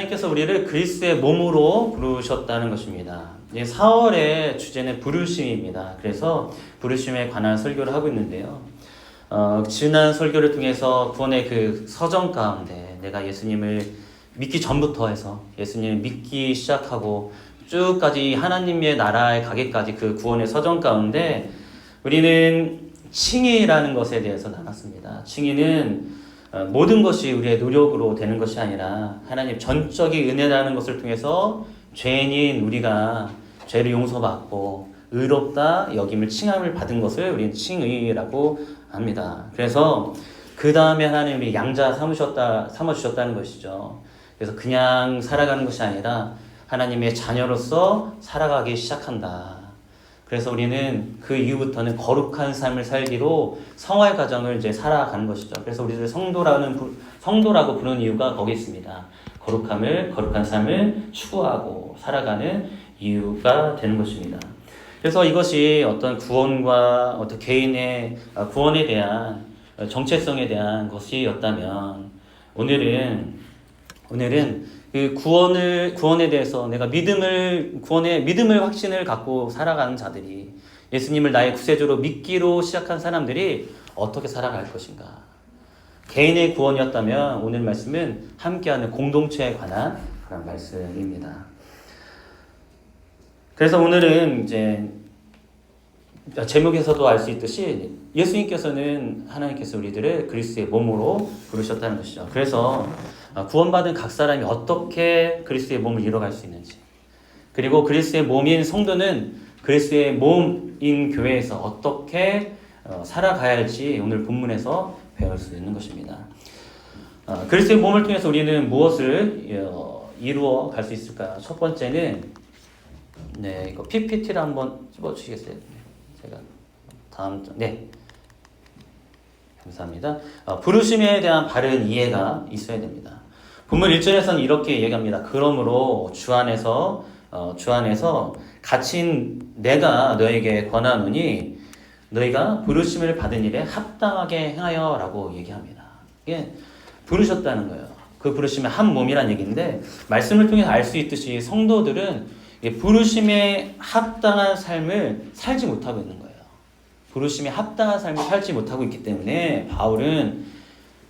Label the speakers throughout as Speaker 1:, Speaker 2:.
Speaker 1: 하나님께서 우리를 그리스도의 몸으로 부르셨다는 것입니다. 4월의 주제는 부르심입니다. 그래서 부르심에 관한 설교를 하고 있는데요. 지난 설교를 통해서 구원의 그 서정 가운데 내가 예수님을 믿기 전부터 해서 예수님을 믿기 시작하고 쭉까지 하나님의 나라에 가기까지 그 구원의 서정 가운데 우리는 칭의라는 것에 대해서 나눴습니다. 칭의는 모든 것이 우리의 노력으로 되는 것이 아니라 하나님 전적인 은혜라는 것을 통해서 죄인인 우리가 죄를 용서받고 의롭다 여김을 칭함을 받은 것을 우리는 칭의라고 합니다. 그래서 그 다음에 하나님이 양자 삼아주셨다는 것이죠. 그래서 그냥 살아가는 것이 아니라 하나님의 자녀로서 살아가기 시작한다. 그래서 우리는 그 이후부터는 거룩한 삶을 살기로 성화의 과정을 이제 살아가는 것이죠. 그래서 우리를 성도라고 부르는 이유가 거기 있습니다. 거룩한 삶을 추구하고 살아가는 이유가 되는 것입니다. 그래서 이것이 어떤 구원과 어떤 개인의 구원에 대한 정체성에 대한 것이었다면 오늘은 그 구원에 대해서 내가 구원의 믿음을 확신을 갖고 살아가는 자들이 예수님을 나의 구세주로 믿기로 시작한 사람들이 어떻게 살아갈 것인가. 개인의 구원이었다면 오늘 말씀은 함께하는 공동체에 관한 그런 말씀입니다. 그래서 오늘은 이제 제목에서도 알 수 있듯이 예수님께서는 하나님께서 우리들을 그리스도의 몸으로 부르셨다는 것이죠. 그래서 구원받은 각 사람이 어떻게 그리스도의 몸을 이뤄갈 수 있는지, 그리고 그리스도의 몸인 성도는 그리스도의 몸인 교회에서 어떻게 살아가야 할지 오늘 본문에서 배울 수 있는 것입니다. 그리스도의 몸을 통해서 우리는 무엇을 이루어 갈 수 있을까요? 첫 번째는 이거 PPT를 한번 집어주시겠어요? 제가 감사합니다. 부르심에 대한 바른 이해가 있어야 됩니다. 본문 1절에서는 이렇게 얘기합니다. 그러므로 주 안에서 갇힌 내가 너에게 권하노니 너희가 부르심을 받은 일에 합당하게 행하여 라고 얘기합니다. 이게 부르셨다는 거예요. 그 부르심의 한 몸이란 얘기인데 말씀을 통해서 알 수 있듯이 성도들은 부르심에 합당한 삶을 살지 못하고 있는 거예요. 부르심에 합당한 삶을 살지 못하고 있기 때문에 바울은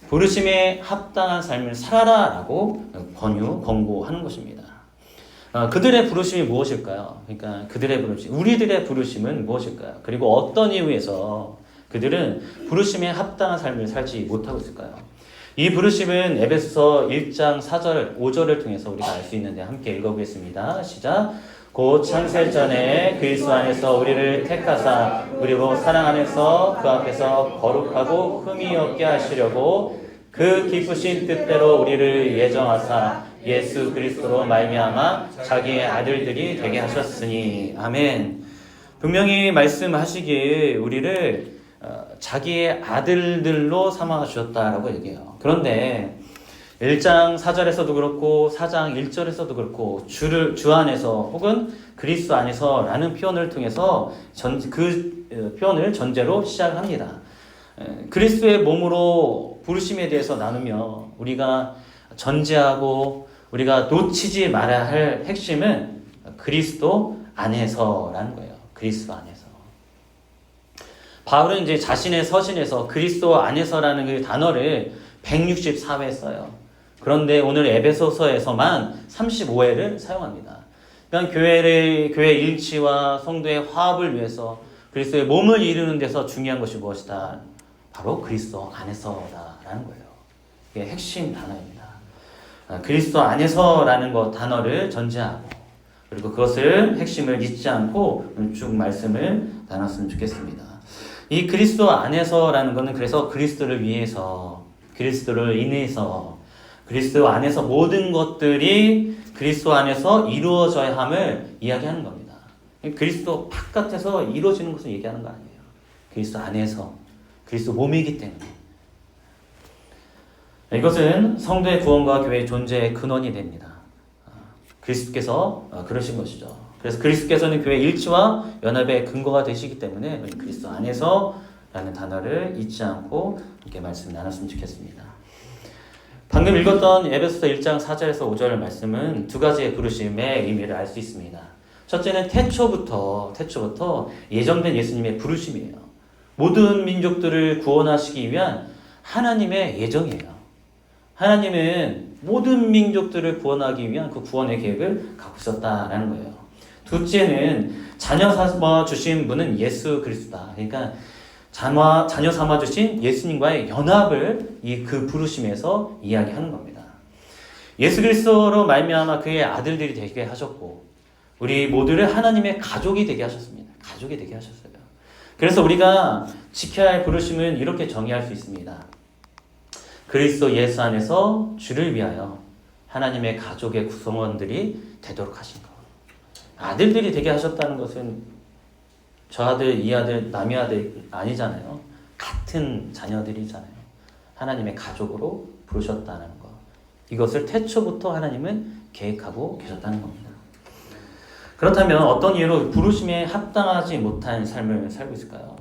Speaker 1: 부르심에 합당한 삶을 살아라라고 권고하는 것입니다. 그들의 부르심이 무엇일까요? 그러니까 우리들의 부르심은 무엇일까요? 그리고 어떤 이유에서 그들은 부르심에 합당한 삶을 살지 못하고 있을까요? 이 부르심은 에베소서 1장 4절, 5절을 통해서 우리가 알 수 있는데 함께 읽어보겠습니다. 시작. 곧 창세 전에 그리스도 안에서 우리를 택하사 그리고 사랑 안에서 그 앞에서 거룩하고 흠이 없게 하시려고 그 기쁘신 뜻대로 우리를 예정하사 예수 그리스도로 말미암아 자기의 아들들이 되게 하셨으니. 아멘. 분명히 말씀하시기에 우리를 자기의 아들들로 삼아 주셨다라고 얘기해요. 그런데 1장 4절에서도 그렇고 4장 1절에서도 그렇고 주 안에서 혹은 그리스도 안에서 라는 표현을 통해서 그 표현을 전제로 시작합니다. 그리스도의 몸으로 부르심에 대해서 나누며 우리가 전제하고 우리가 놓치지 말아야 할 핵심은 그리스도 안에서라는 거예요. 그리스도 안에서. 바울은 이제 자신의 서신에서 그리스도 안에서라는 그 단어를 164회 써요. 그런데 오늘 에베소서에서만 35회를 사용합니다. 그러니까 교회 일치와 성도의 화합을 위해서 그리스도의 몸을 이루는 데서 중요한 것이 무엇이다? 바로 그리스도 안에서라는 거예요. 이게 핵심 단어입니다. 그리스도 안에서라는 단어를 전제하고 그리고 그것을 핵심을 잊지 않고 쭉 말씀을 나눴으면 좋겠습니다. 이 그리스도 안에서라는 것은 그래서 그리스도를 위해서, 그리스도를 인해서, 그리스도 안에서 모든 것들이 그리스도 안에서 이루어져야 함을 이야기하는 겁니다. 그리스도 바깥에서 이루어지는 것을 얘기하는 거 아니에요. 그리스도 안에서, 그리스도 몸이기 때문에. 이것은 성도의 구원과 교회의 존재의 근원이 됩니다. 그리스도께서 그러신 것이죠. 그래서 그리스도께서는 교회 일치와 연합의 근거가 되시기 때문에 그리스도 안에서 라는 단어를 잊지 않고 이렇게 말씀 나눴으면 좋겠습니다. 방금 읽었던 에베소서 1장 4절에서 5절 말씀은 두 가지의 부르심의 의미를 알 수 있습니다. 첫째는 태초부터 예정된 예수님의 부르심이에요. 모든 민족들을 구원하시기 위한 하나님의 예정이에요. 하나님은 모든 민족들을 구원하기 위한 그 구원의 계획을 갖고 있었다라는 거예요. 둘째는 자녀 삼아 주신 분은 예수 그리스도다. 그러니까 자녀 삼아 주신 예수님과의 연합을 그 부르심에서 이야기하는 겁니다. 예수 그리스도로 말미암아 그의 아들들이 되게 하셨고 우리 모두를 하나님의 가족이 되게 하셨습니다. 가족이 되게 하셨어요. 그래서 우리가 지켜야 할 부르심은 이렇게 정의할 수 있습니다. 그리스도 예수 안에서 주를 위하여 하나님의 가족의 구성원들이 되도록 하신 것. 아들들이 되게 하셨다는 것은 저 아들, 이 아들, 남의 아들 아니잖아요. 같은 자녀들이잖아요. 하나님의 가족으로 부르셨다는 것. 이것을 태초부터 하나님은 계획하고 계셨다는 겁니다. 그렇다면 어떤 이유로 부르심에 합당하지 못한 삶을 살고 있을까요?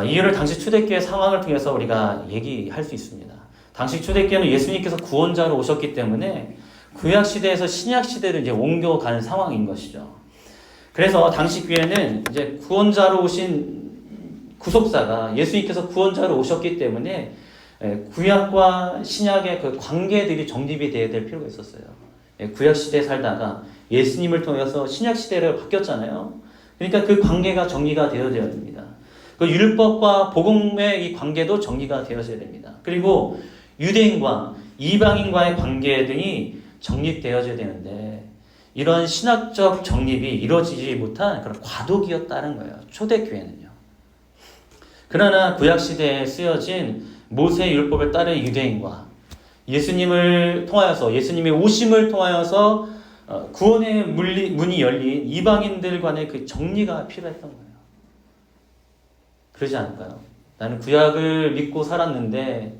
Speaker 1: 이 이유를 당시 초대교회 상황을 통해서 우리가 얘기할 수 있습니다. 당시 초대교회는 예수님께서 구원자로 오셨기 때문에 구약 시대에서 신약 시대를 이제 옮겨가는 상황인 것이죠. 그래서 당시 교회는 이제 구원자로 오신 구속사가 예수님께서 구원자로 오셨기 때문에 구약과 신약의 그 관계들이 정립이 되어야 될 필요가 있었어요. 구약 시대에 살다가 예수님을 통해서 신약 시대로 바뀌었잖아요. 그러니까 그 관계가 정리가 되어야 됩니다. 그 율법과 복음의 이 관계도 정리가 되어져야 됩니다. 그리고 유대인과 이방인과의 관계 등이 정립되어져야 되는데 이런 신학적 정립이 이루어지지 못한 그런 과도기였다는 거예요. 초대교회는요. 그러나 구약시대에 쓰여진 모세의 율법을 따른 유대인과 예수님을 통하여서 예수님의 오심을 통하여서 구원의 문이 열린 이방인들 간의 그 정리가 필요했던 거예요. 그러지 않을까요? 나는 구약을 믿고 살았는데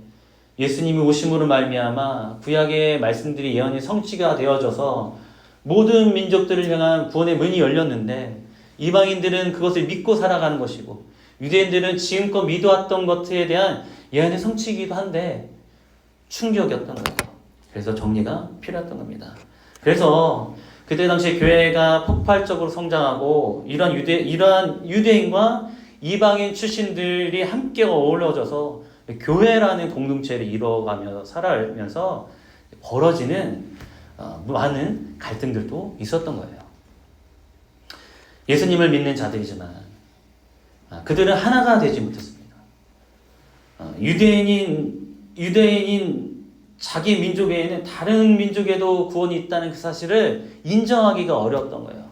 Speaker 1: 예수님이 오심으로 말미암아 구약의 말씀들이 예언이 성취가 되어져서 모든 민족들을 향한 구원의 문이 열렸는데 이방인들은 그것을 믿고 살아가는 것이고 유대인들은 지금껏 믿어왔던 것에 대한 예언의 성취이기도 한데 충격이었던 거예요. 그래서 정리가 필요했던 겁니다. 그래서 그때 당시 교회가 폭발적으로 성장하고 이러한 유대인과 이방인 출신들이 함께 어우러져서 교회라는 공동체를 이뤄가며 살아가면서 벌어지는 많은 갈등들도 있었던 거예요. 예수님을 믿는 자들이지만 그들은 하나가 되지 못했습니다. 유대인인 자기 민족 외에는 다른 민족에도 구원이 있다는 그 사실을 인정하기가 어려웠던 거예요.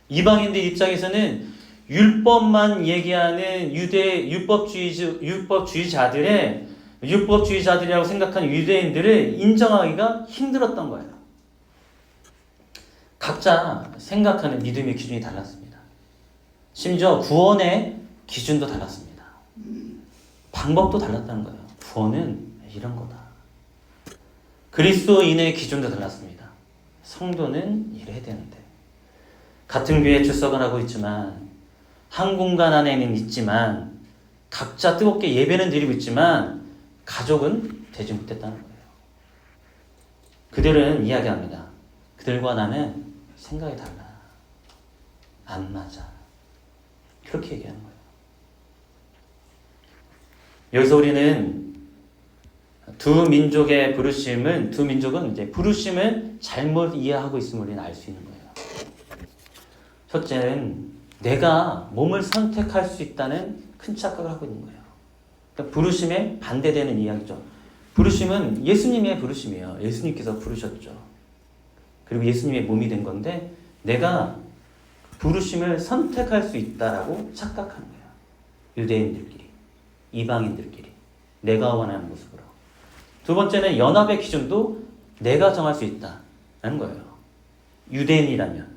Speaker 1: 이방인들 입장에서는 율법만 얘기하는 율법주의자들이라고 생각하는 유대인들을 인정하기가 힘들었던 거예요. 각자 생각하는 믿음의 기준이 달랐습니다. 심지어 구원의 기준도 달랐습니다. 방법도 달랐다는 거예요. 구원은 이런 거다. 그리스도인의 기준도 달랐습니다. 성도는 이래야 되는데. 같은 교회에 출석을 하고 있지만 한 공간 안에는 있지만 각자 뜨겁게 예배는 드리고 있지만 가족은 되지 못했다는 거예요. 그들은 이야기합니다. 그들과 나는 생각이 달라. 안 맞아. 그렇게 얘기하는 거예요. 여기서 우리는 두 민족은 이제 부르심을 잘못 이해하고 있음을 우리는 알 수 있는 거예요. 첫째는 내가 몸을 선택할 수 있다는 큰 착각을 하고 있는 거예요. 그러니까 부르심에 반대되는 이야기죠. 부르심은 예수님의 부르심이에요. 예수님께서 부르셨죠. 그리고 예수님의 몸이 된 건데 내가 부르심을 선택할 수 있다라고 착각하는 거예요. 유대인들끼리, 이방인들끼리 내가 원하는 모습으로. 두 번째는 연합의 기준도 내가 정할 수 있다는 거예요. 유대인이라면,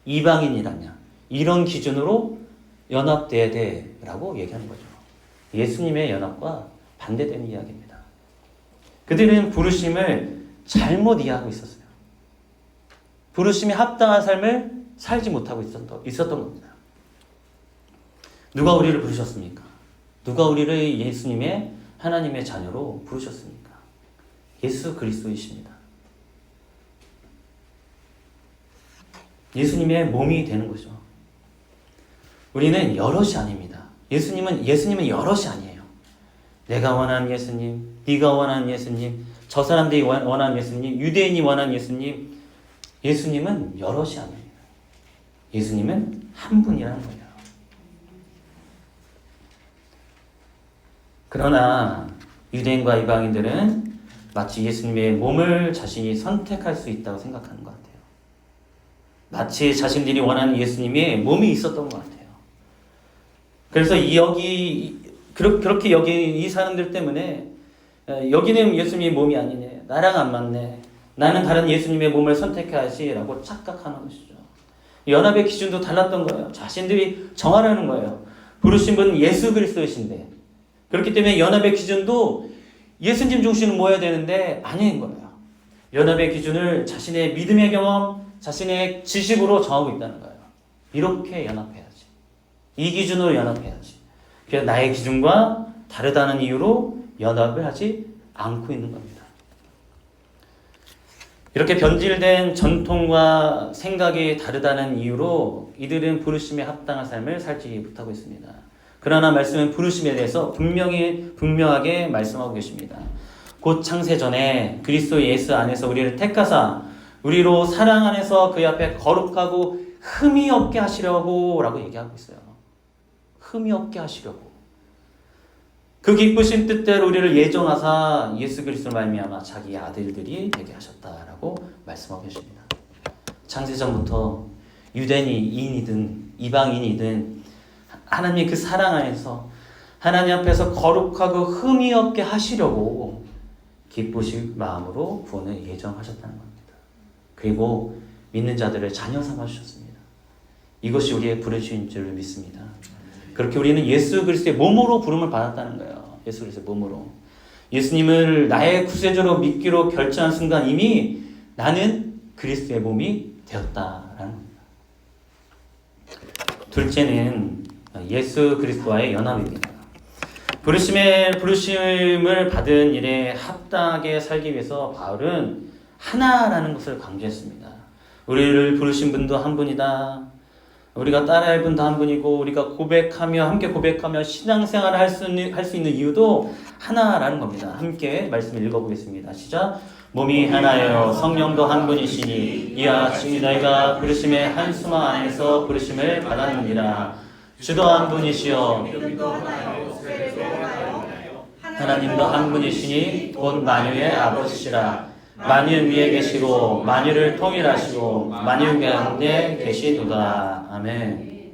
Speaker 1: 이방인이라면 이런 기준으로 연합돼야 돼라고 얘기하는 거죠. 예수님의 연합과 반대되는 이야기입니다. 그들은 부르심을 잘못 이해하고 있었어요. 부르심에 합당한 삶을 살지 못하고 있었던 겁니다. 누가 우리를 부르셨습니까? 누가 우리를 예수님의 하나님의 자녀로 부르셨습니까? 예수 그리스도이십니다. 예수님의 몸이 되는 거죠. 우리는 여럿이 아닙니다. 예수님은 여럿이 아니에요. 내가 원하는 예수님, 네가 원하는 예수님, 저 사람들이 원하는 예수님, 유대인이 원하는 예수님. 예수님은 여럿이 아닙니다. 예수님은 한 분이라는 거예요. 그러나 유대인과 이방인들은 마치 예수님의 몸을 자신이 선택할 수 있다고 생각하는 것 같아요. 마치 자신들이 원하는 예수님의 몸이 있었던 것 같아요. 그래서 그렇게 여기 이 사람들 때문에 여기는 예수님의 몸이 아니네, 나랑 안 맞네, 나는 다른 예수님의 몸을 선택해야지 라고 착각하는 것이죠. 연합의 기준도 달랐던 거예요. 자신들이 정하라는 거예요. 부르신 분은 예수 그리스도이신데, 그렇기 때문에 연합의 기준도 예수님 중심으로 모여야 되는데 아닌 거예요. 연합의 기준을 자신의 믿음의 경험, 자신의 지식으로 정하고 있다는 거예요. 이렇게 연합해야지, 이 기준으로 연합해야지. 그래서 나의 기준과 다르다는 이유로 연합을 하지 않고 있는 겁니다. 이렇게 변질된 전통과 생각이 다르다는 이유로 이들은 부르심에 합당한 삶을 살지 못하고 있습니다. 그러나 말씀은 부르심에 대해서 분명하게 말씀하고 계십니다. 곧 창세전에 그리스도 예수 안에서 우리를 택하사 우리로 사랑 안에서 그의 앞에 거룩하고 흠이 없게 하시려고 라고 얘기하고 있어요. 흠이 없게 하시려고. 그 기쁘신 뜻대로 우리를 예정하사 예수 그리스도로 말미암아 자기 아들들이 되게 하셨다라고 말씀하고 계십니다. 창세전부터 유대인이든 이방인이든 하나님의 그 사랑 안에서 하나님 앞에서 거룩하고 흠이 없게 하시려고 기쁘신 마음으로 구원을 예정하셨다는 겁니다. 그리고 믿는 자들을 자녀 삼아주셨습니다. 이것이 우리의 부르심인 줄 믿습니다. 그렇게 우리는 예수 그리스도의 몸으로 부름을 받았다는 거예요. 예수 그리스도의 몸으로. 예수님을 나의 구세주로 믿기로 결정한 순간 이미 나는 그리스도의 몸이 되었다라는 겁니다. 둘째는 예수 그리스도와의 연합입니다. 부르심을 받은 일에 합당하게 살기 위해서 바울은 하나라는 것을 강조했습니다. 우리를 부르신 분도 한 분이다. 우리가 따라할 분도 한 분이고, 우리가 함께 고백하며 신앙생활을 할 수 있는 이유도 하나라는 겁니다. 함께 말씀을 읽어보겠습니다. 시작. 몸이 하나요 성령도 한 분이시니 이와 같이 너희가 부르심의 한 수망 안에서 부르심을 받았느니라. 주도 한 분이시요 하나님도 한 분이시니 곧 만유의 아버지시라. 만유 위에 계시고 만유를 통일하시고 만유 가운데 계시도다. 아멘.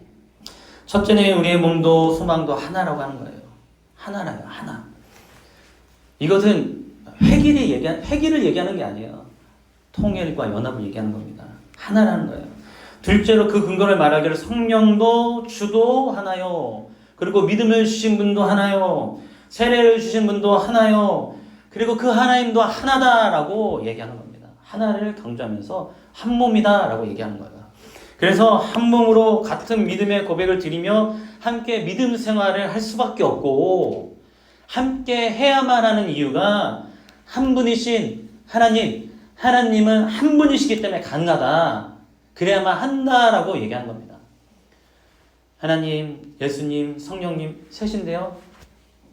Speaker 1: 첫째는 우리의 몸도 소망도 하나라고 하는 거예요. 하나라요. 하나. 이것은 회기를 얘기하는 게 아니에요. 통일과 연합을 얘기하는 겁니다. 하나라는 거예요. 둘째로 그 근거를 말하기를 성령도 주도 하나요. 그리고 믿음을 주신 분도 하나요. 세례를 주신 분도 하나요. 그리고 그 하나님도 하나다라고 얘기하는 겁니다. 하나를 강조하면서 한 몸이다라고 얘기하는 거예요. 그래서 한 몸으로 같은 믿음의 고백을 드리며 함께 믿음 생활을 할 수밖에 없고, 함께 해야만 하는 이유가 한 분이신 하나님은 한 분이시기 때문에 가능하다. 그래야만 한다라고 얘기하는 겁니다. 하나님, 예수님, 성령님 셋인데요.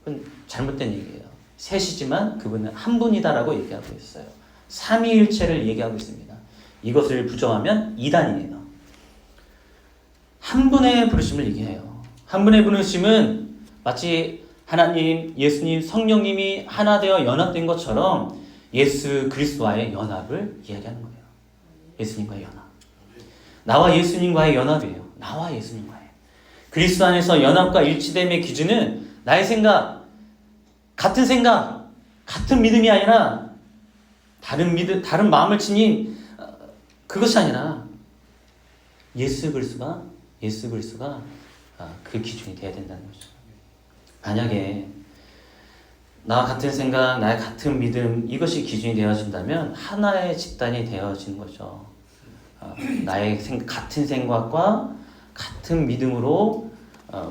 Speaker 1: 그건 잘못된 얘기예요. 셋이지만 그분은 한 분이다라고 얘기하고 있어요. 삼위일체를 얘기하고 있습니다. 이것을 부정하면 이단이에요. 한 분의 부르심을 얘기해요. 한 분의 부르심은 마치 하나님, 예수님, 성령님이 하나 되어 연합된 것처럼 예수 그리스도와의 연합을 이야기하는 거예요. 예수님과의 연합. 나와 예수님과의 연합이에요. 나와 예수님과의. 그리스도 안에서 연합과 일치됨의 기준은 나의 생각, 같은 믿음이 아니라 다른 마음을 지닌 그것이 아니라 예수 그리스도가 그 기준이 되어야 된다는 거죠. 만약에 나와 같은 생각, 나의 같은 믿음, 이것이 기준이 되어진다면 하나의 집단이 되어지는 거죠. 나의 같은 생각과 같은 믿음으로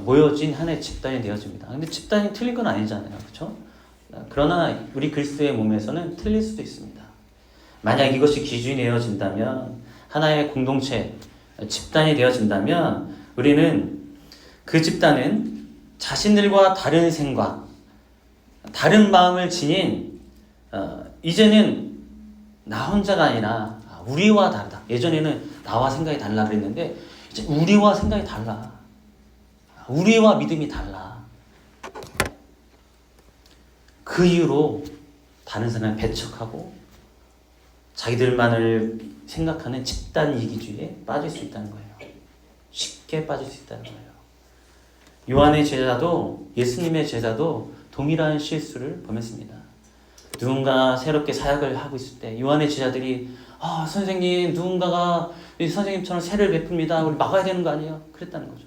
Speaker 1: 모여진 하나의 집단이 되어집니다. 근데 집단이 틀린 건 아니잖아요. 그렇죠? 그러나 우리 그리스도의 몸에서는 틀릴 수도 있습니다. 만약 이것이 기준이 되어진다면, 하나의 공동체, 집단이 되어진다면, 우리는 그 집단은 자신들과 다른 생각, 다른 마음을 지닌 이제는 나 혼자가 아니라 우리와 다르다. 예전에는 나와 생각이 달라 그랬는데 이제 우리와 생각이 달라. 우리와 믿음이 달라. 그 이유로 다른 사람을 배척하고 자기들만을 생각하는 집단 이기주의에 빠질 수 있다는 거예요. 쉽게 빠질 수 있다는 거예요. 요한의 제자도, 예수님의 제자도 동일한 실수를 범했습니다. 누군가 새롭게 사역을 하고 있을 때 요한의 제자들이 선생님, 누군가가 선생님처럼 세를 베풉니다. 우리 막아야 되는 거 아니에요? 그랬다는 거죠.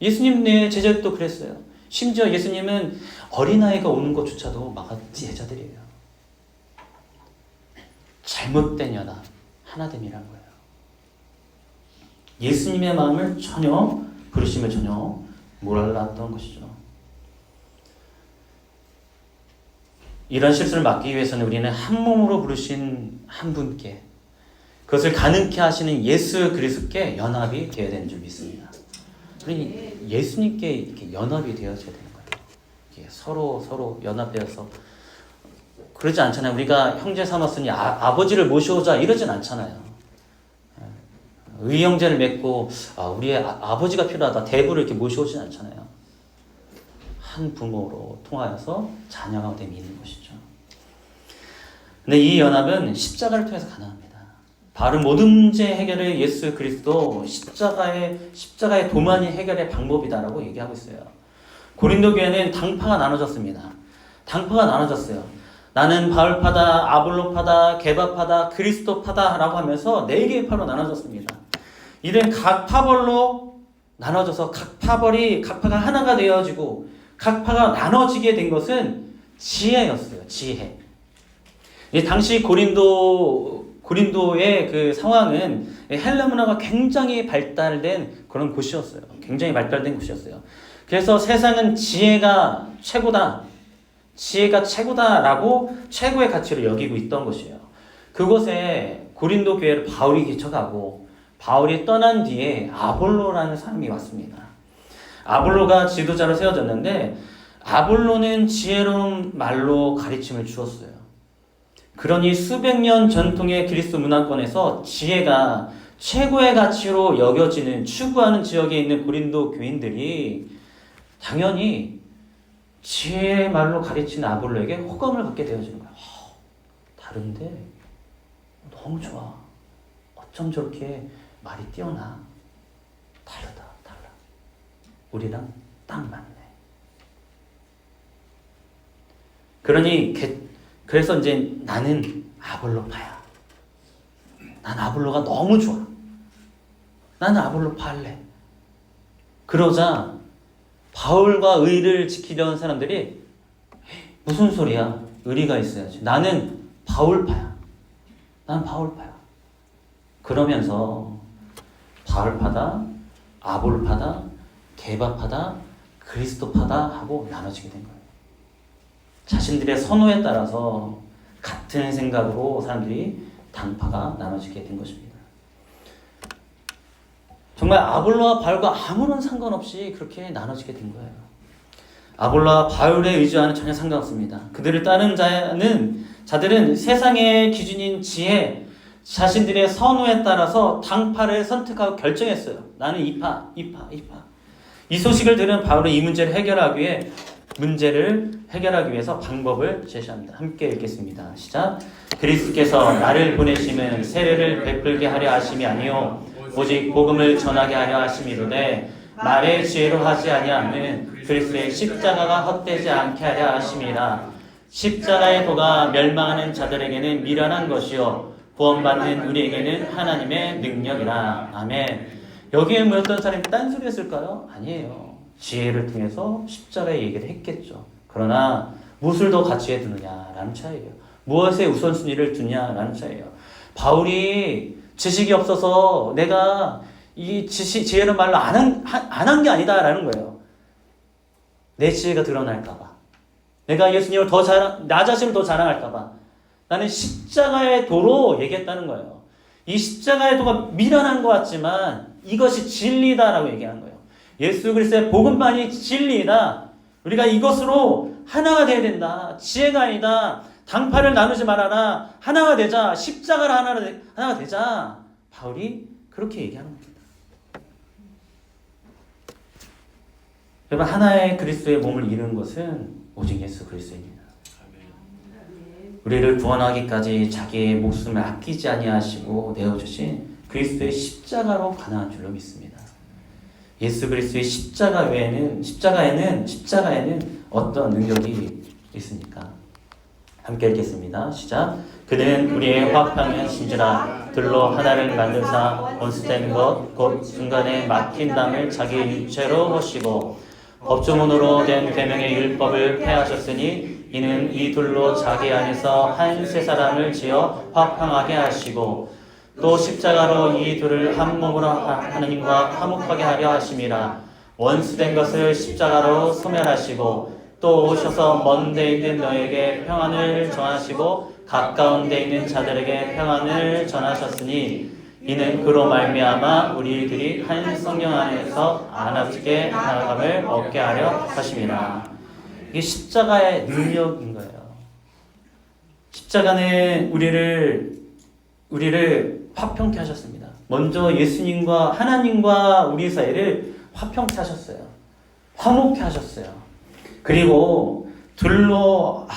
Speaker 1: 예수님의 제자도 그랬어요. 심지어 예수님은 어린아이가 오는 것조차도 막았지 제자들이에요. 잘못된 연합, 하나됨이란 거예요. 예수님의 마음을 전혀, 부르심을 전혀 몰랐던 것이죠. 이런 실수를 막기 위해서는 우리는 한 몸으로 부르신 한 분께, 그것을 가능케 하시는 예수 그리스도께 연합이 되어야 되는 줄 믿습니다. 그러니 예수님께 이렇게 연합이 되어져야 되는 거예요. 이게 서로 연합되어서. 그러지 않잖아요. 우리가 형제 삼았으니 아버지를 모셔오자 이러진 않잖아요. 의형제를 맺고 우리의 아버지가 필요하다, 대부를 이렇게 모셔오진 않잖아요. 한 부모로 통하여서 자녀가 됨이 있는 것이죠. 근데 이 연합은 십자가를 통해서 가능합니다. 바로 모든 문제 해결의 예수 그리스도 십자가의 도만이 해결의 방법이다라고 얘기하고 있어요. 고린도 교회는 당파가 나눠졌습니다. 당파가 나눠졌어요. 나는 바울파다, 아볼로파다, 게바파다, 그리스도파다라고 하면서 4개의 파로 나눠졌습니다. 이들은 각 파벌로 나눠져서 각 파가 하나가 되어지고 각 파가 나눠지게 된 것은 지혜였어요. 지혜. 당시 고린도의 그 상황은 헬라 문화가 굉장히 발달된 그런 곳이었어요. 굉장히 발달된 곳이었어요. 그래서 세상은 지혜가 최고다. 지혜가 최고다라고 최고의 가치를 여기고 있던 것이에요. 그곳에 고린도 교회를 바울이 개척하고 바울이 떠난 뒤에 아볼로라는 사람이 왔습니다. 아볼로가 지도자로 세워졌는데 아볼로는 지혜로운 말로 가르침을 주었어요. 그러니 수백 년 전통의 그리스도 문화권에서 지혜가 최고의 가치로 여겨지는, 추구하는 지역에 있는 고린도 교인들이 당연히 지혜의 말로 가르치는 아볼로에게 호감을 갖게 되어지는 거예요. 다른데 너무 좋아. 어쩜 저렇게 말이 뛰어나. 달라. 우리랑 딱 맞네. 그래서 이제 나는 아볼로파야. 난 아볼로가 너무 좋아. 나는 아볼로파 할래. 그러자 바울과 의를 지키려는 사람들이 무슨 소리야? 의리가 있어야지. 나는 바울파야. 그러면서 바울파다, 아볼파다, 게바파다, 그리스도파다 하고 나눠지게 된 거예요. 자신들의 선호에 따라서 같은 생각으로 사람들이 당파가 나눠지게 된 것입니다. 정말 아볼로와 바울과 아무런 상관없이 그렇게 나눠지게 된 거예요. 아볼로와 바울의 의지와는 전혀 상관없습니다. 그들을 따르는 자들은 세상의 기준인 지혜, 자신들의 선호에 따라서 당파를 선택하고 결정했어요. 나는 이 파. 이 소식을 들은 바울은 이 문제를 해결하기 위해서 방법을 제시합니다. 함께 읽겠습니다. 시작. 그리스도께서 나를 보내심은 세례를 베풀게 하려 하심이 아니요 오직 복음을 전하게 하려 하심이로되 말의 지혜로 하지 아니하면 그리스도의 십자가가 헛되지 않게 하려 하심이라. 십자가의 도가 멸망하는 자들에게는 미련한 것이요 구원받는 우리에게는 하나님의 능력이라. 아멘. 여기에 모였던 사람이 딴소리 했을까요? 아니에요. 지혜를 통해서 십자가의 얘기를 했겠죠. 그러나 무엇을 더 가치에 두느냐라는 차이예요. 무엇에 우선순위를 두냐라는 차이예요. 바울이 지식이 없어서 내가 이 지혜는 말로 안 한 게 아니다라는 거예요. 내 지혜가 드러날까봐, 내가 예수님을 나 자신을 더 자랑할까봐 나는 십자가의 도로 얘기했다는 거예요. 이 십자가의 도가 미련한 것 같지만 이것이 진리다라고 얘기하는 거예요. 예수 그리스도의 복음만이 진리이다. 우리가 이것으로 하나가 되어야 된다. 지혜가 아니다. 당파를 나누지 말아라. 하나가 되자. 십자가를 하나가 되자. 바울이 그렇게 얘기하는 겁니다. 여러분, 하나의 그리스도의 몸을 이루는 것은 오직 예수 그리스도입니다. 우리를 구원하기까지 자기의 목숨을 아끼지 아니하시고 내어주신 그리스도의 십자가로 가능한 줄로 믿습니다. 예수 그리스도의 십자가에는 어떤 능력이 있습니까? 함께 읽겠습니다. 시작. 그는 우리의 화평의 심지라 들로 하나를 만드사 원수된 것 곧 중간에 막힌 담을 자기 육체로 모시고 법조문으로 된 계명의 율법을 폐하셨으니 이는 이 둘로 자기 안에서 한 세 사람을 지어 화평하게 하시고 또 십자가로 이 둘을 한 몸으로 하느님과 화목하게 하려 하심이라. 원수된 것을 십자가로 소멸하시고 또 오셔서 먼 데 있는 너에게 평안을 전하시고 가까운 데 있는 자들에게 평안을 전하셨으니 이는 그로 말미암아 우리들이 한 성령 안에서 하나님께 나아감을 얻게 하려 하심이라. 이게 십자가의 능력인 거예요. 십자가는 우리를 화평케 하셨습니다. 먼저 예수님과 하나님과 우리 사이를 화평케 하셨어요. 화목케 하셨어요. 그리고 둘로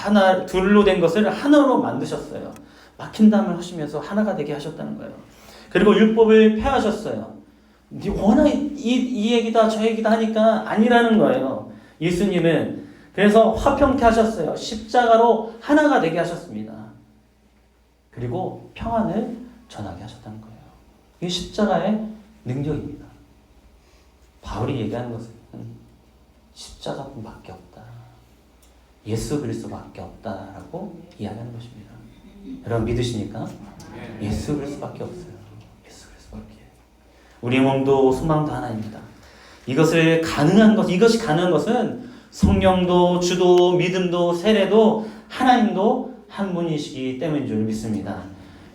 Speaker 1: 된 것을 하나로 만드셨어요. 막힌 담을 하시면서 하나가 되게 하셨다는 거예요. 그리고 율법을 폐하셨어요. 워낙 이 얘기다 저 얘기다 하니까 아니라는 거예요. 예수님은 그래서 화평케 하셨어요. 십자가로 하나가 되게 하셨습니다. 그리고 평안을 전하게 하셨다는 거예요. 이게 십자가의 능력입니다. 바울이 얘기하는 것은 십자가뿐밖에 없다. 예수 그리스도밖에 없다라고 이야기하는 것입니다. 여러분 믿으십니까? 예수 그리스도밖에 없어요. 예수 그리스도밖에. 우리 몸도 소망도 하나입니다. 이것이 가능한 것은 성령도 주도 믿음도 세례도 하나님도 한 분이시기 때문인 줄 믿습니다.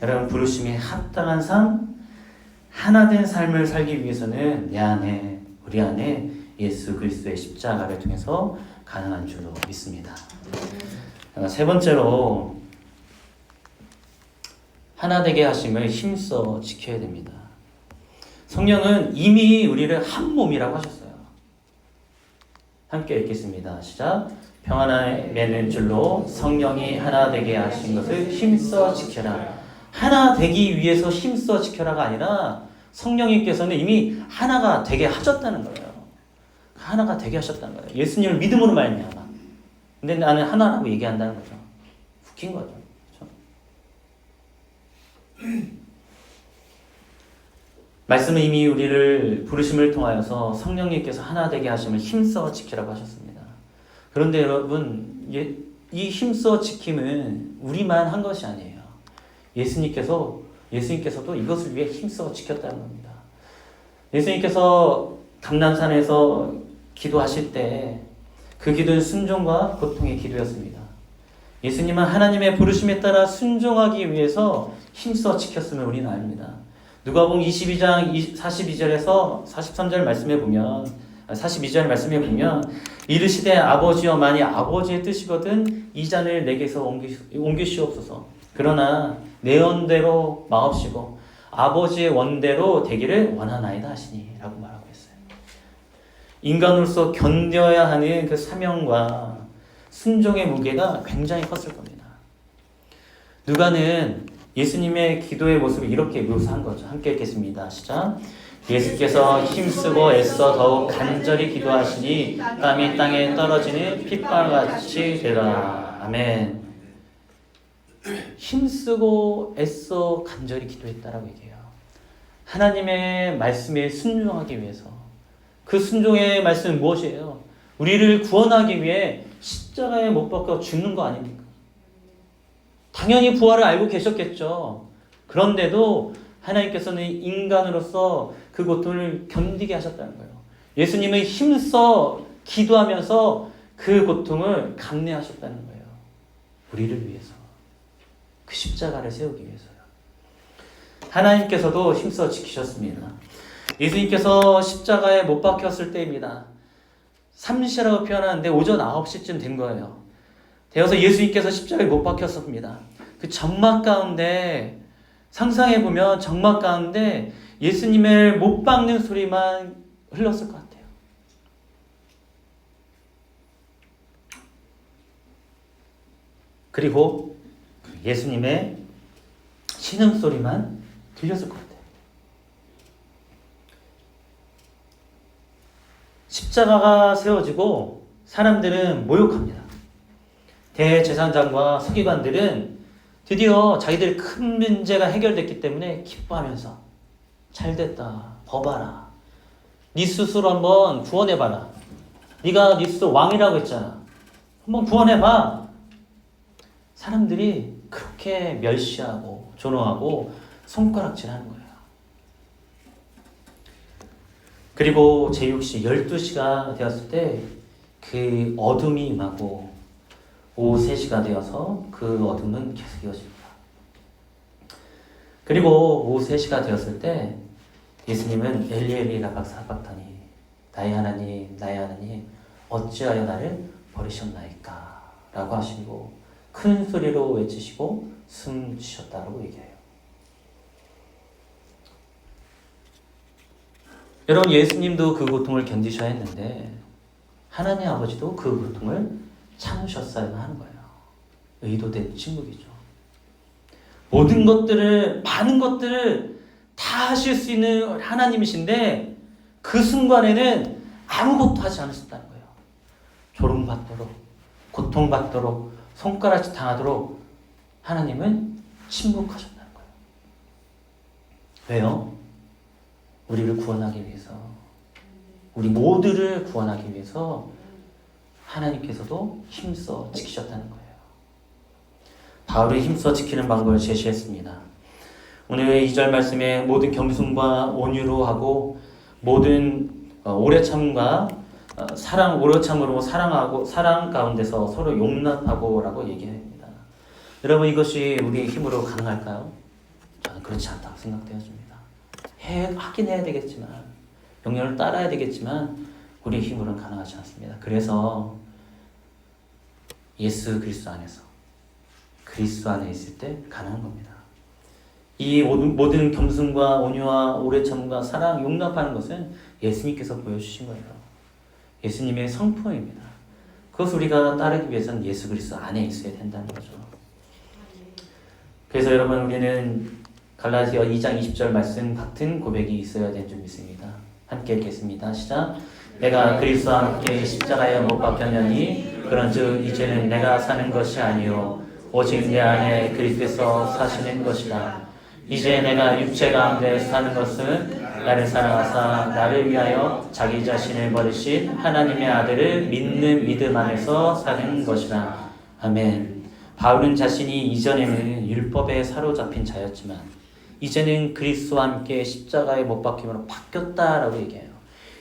Speaker 1: 여러분 부르심에 합당한 삶, 하나된 삶을 살기 위해서는 우리 안에 예수 그리스도의 십자가를 통해서 가능한 줄로 믿습니다. 세 번째로 하나 되게 하심을 힘써 지켜야 됩니다. 성령은 이미 우리를 한 몸이라고 하셨어요. 함께 읽겠습니다. 시작. 평안에 매는 줄로 성령이 하나 되게 하신 것을 힘써 지켜라. 하나 되기 위해서 힘써 지켜라가 아니라 성령님께서는 이미 하나가 되게 하셨다는 거예요. 하나가 되게 하셨다는 거예요. 예수님을 믿음으로 말미암아. 근데 나는 하나라고 얘기한다는 거죠. 웃긴 거죠. 그렇죠? 말씀은 이미 우리를 부르심을 통하여서 성령님께서 하나 되게 하심을 힘써 지키라고 하셨습니다. 그런데 여러분, 이 힘써 지킴은 우리만 한 것이 아니에요. 예수님께서도 이것을 위해 힘써 지켰다는 겁니다. 예수님께서 감람산에서 기도하실 때 그 기도는 순종과 고통의 기도였습니다. 예수님은 하나님의 부르심에 따라 순종하기 위해서 힘써 지켰음을 우리는 압니다. 누가복음 22장 42절에서 43절 말씀에 보면 42절 말씀에 보면 이르시되 아버지여 만일 아버지의 뜻이거든 이 잔을 내게서 옮기시옵소서. 그러나 내 원대로 마옵시고 아버지의 원대로 되기를 원하나이다 하시니 라고 말하고 있어요. 인간으로서 견뎌야 하는 그 사명과 순종의 무게가 굉장히 컸을 겁니다. 누가는 예수님의 기도의 모습을 이렇게 묘사한 거죠. 함께 읽겠습니다. 시작. 예수께서 힘쓰고 애써 더욱 간절히 기도하시니 땀이 땅에 떨어지는 핏방울같이 되라. 아멘. 힘쓰고 애써 간절히 기도했다라고 얘기해요. 하나님의 말씀에 순종하기 위해서. 그 순종의 말씀은 무엇이에요? 우리를 구원하기 위해 십자가에 못 박혀 죽는 거 아닙니까? 당연히 부활을 알고 계셨겠죠. 그런데도 하나님께서는 인간으로서 그 고통을 견디게 하셨다는 거예요. 예수님은 힘써 기도하면서 그 고통을 감내하셨다는 거예요. 우리를 위해서. 그 십자가를 세우기 위해서요. 하나님께서도 힘써 지키셨습니다. 예수님께서 십자가에 못 박혔을 때입니다. 3시라고 표현하는데 오전 9시쯤 된 거예요. 되어서 예수님께서 십자가에 못 박혔습니다. 그 적막 가운데 상상해보면 적막 가운데 예수님을 못 박는 소리만 흘렀을 것 같아요. 그리고 예수님의 신음소리만 들렸을 것 같아요. 십자가가 세워지고 사람들은 모욕합니다. 대제사장과 서기관들은 드디어 자기들 큰 문제가 해결됐기 때문에 기뻐하면서 잘됐다, 봐봐라, 네 스스로 한번 구원해봐라, 네가 네 스스로 왕이라고 했잖아, 한번 구원해봐. 사람들이 그렇게 멸시하고 존엄하고 손가락질하는 거예요. 그리고 제6시 12시가 되었을 때 그 어둠이 임하고 오후 3시가 되어서 그 어둠은 계속 이어집니다. 그리고 오후 3시가 되었을 때 예수님은 엘리 엘리 라박 사박다니, 나의 하나님 나의 하나님 어찌하여 나를 버리셨나이까 라고 하시고 큰 소리로 외치시고 숨 쉬셨다고 얘기해요. 여러분, 예수님도 그 고통을 견디셔야 했는데 하나님 아버지도 그 고통을 참으셨어야만 하는 거예요. 의도된 침묵이죠. 모든 것들을, 많은 것들을 다 하실 수 있는 하나님이신데 그 순간에는 아무것도 하지 않으셨다는 거예요. 조롱받도록, 고통받도록, 손가락질 당하도록 하나님은 침묵하셨다는 거예요. 왜요? 우리를 구원하기 위해서, 우리 모두를 구원하기 위해서 하나님께서도 힘써 지키셨다는 거예요. 바울이 힘써 지키는 방법을 제시했습니다. 오늘의 2절 말씀에 모든 겸손과 온유로 하고 모든 오래 참음과 사랑, 오래 참으로 사랑하고 사랑 가운데서 서로 용납하고라고 얘기합니다. 여러분, 이것이 우리의 힘으로 가능할까요? 저는 그렇지 않다고 생각되어집니다. 하긴 해야 되겠지만, 명령을 따라야 되겠지만 우리의 힘으로는 가능하지 않습니다. 그래서 예수 그리스도 안에서, 그리스도 안에 있을 때 가능한 겁니다. 이 모든 겸손과 온유와 오래 참음과 사랑, 용납하는 것은 예수님께서 보여주신 거예요. 예수님의 성품입니다. 그것을 우리가 따르기 위해서는 예수 그리스도 안에 있어야 된다는 거죠. 그래서 여러분, 우리는 갈라디아 2장 20절 말씀 같은 고백이 있어야 되는 줄 믿습니다. 함께 읽겠습니다. 시작. 내가 그리스도와 함께 십자가에 못 박혔느니 그런즉 이제는 내가 사는 것이 아니요 오직 내 안에 그리스도께서 사시는 것이라. 이제 내가 육체 가운데 사는 것은 나를 사랑하사 나를 위하여 자기 자신을 버리신 하나님의 아들을 믿는 믿음 안에서 사는 것이라. 아멘. 바울은 자신이 이전에는 율법에 사로잡힌 자였지만 이제는 그리스도와 함께 십자가에 못 박힘으로 바뀌었다라고 얘기해요.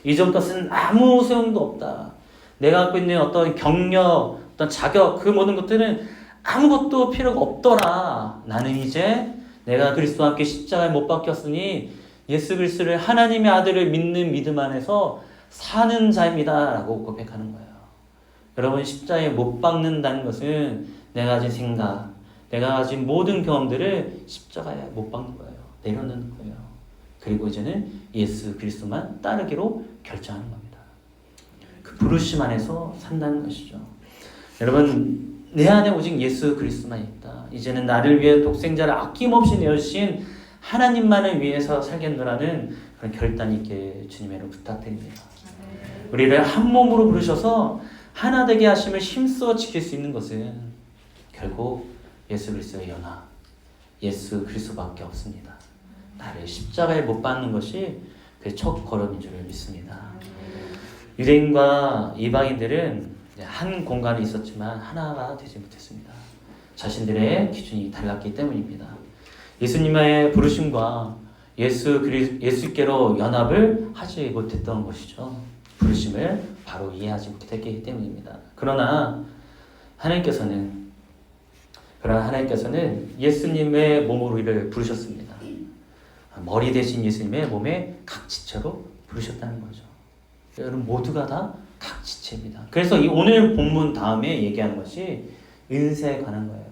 Speaker 1: 이전 것은 아무 소용도 없다. 내가 갖고 있는 어떤 경력, 어떤 자격, 그 모든 것들은 아무것도 필요가 없더라. 나는 이제 내가 그리스도와 함께 십자가에 못 박혔으니 예수 그리스도를 하나님의 아들을 믿는 믿음 안에서 사는 자입니다 라고 고백하는 거예요. 여러분, 십자가에 못 박는다는 것은 내가 가진 생각, 내가 가진 모든 경험들을 십자가에 못 박는 거예요. 내려놓는 거예요. 그리고 이제는 예수 그리스도만 따르기로 결정하는 겁니다. 그 부르심 안에서 산다는 것이죠. 여러분, 내 안에 오직 예수 그리스도만 있다. 이제는 나를 위해 독생자를 아낌없이 내어주신 하나님만을 위해서 살겠노라는 그런 결단 있게 주님으로 부탁드립니다. 우리를 한 몸으로 부르셔서 하나 되게 하심을 힘써 지킬 수 있는 것은 결국 예수 그리스도의 연합, 예수 그리스도밖에 없습니다. 나를 십자가에 못 박는 것이 그 첫 걸음인 줄 믿습니다. 유대인과 이방인들은 한 공간에 있었지만 하나가 되지 못했습니다. 자신들의 기준이 달랐기 때문입니다. 예수님의 부르심과 예수께로 연합을 하지 못했던 것이죠. 부르심을 바로 이해하지 못했기 때문입니다. 그러나 하나님께서는 예수님의 몸으로 우리를 부르셨습니다. 머리 대신 예수님의 몸에 각 지체로 부르셨다는 거죠. 여러분 모두가 다 각 지체입니다. 그래서 이 오늘 본문 다음에 얘기하는 것이 은사에 관한 거예요.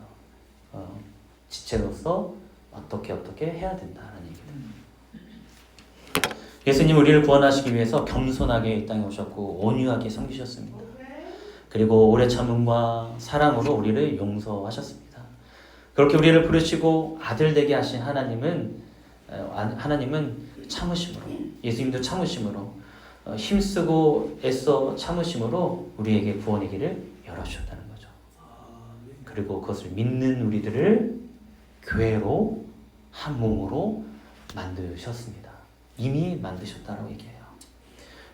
Speaker 1: 지체로서 어떻게 해야 된다는 얘기입니다. 예수님 우리를 구원하시기 위해서 겸손하게 이 땅에 오셨고 온유하게 섬기셨습니다. 그리고 오래 참음과 사랑으로 우리를 용서하셨습니다. 그렇게 우리를 부르시고 아들 되게 하신 하나님은 참으심으로, 예수님도 참으심으로, 힘쓰고 애써 참으심으로 우리에게 구원의 길을 열어주셨다는 거죠. 그리고 그것을 믿는 우리들을 교회로 한 몸으로 만드셨습니다. 이미 만드셨다고 얘기해요.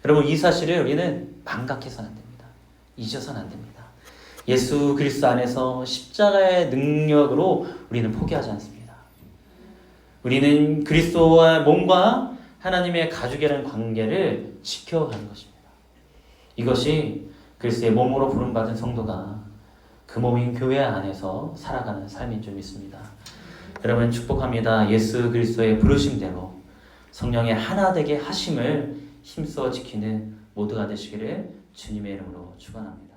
Speaker 1: 여러분 이 사실을 우리는 망각해서는 안 됩니다. 잊어서는 안 됩니다. 예수 그리스도 안에서 십자가의 능력으로 우리는 포기하지 않습니다. 우리는 그리스도와 몸과 하나님의 가족이라는 관계를 지켜가는 것입니다. 이것이 그리스도의 몸으로 부름받은 성도가 그 몸인 교회 안에서 살아가는 삶인 줄 믿습니다. 여러분 축복합니다. 예수 그리스도의 부르심대로 성령의 하나 되게 하심을 힘써 지키는 모두가 되시기를 주님의 이름으로 축원합니다.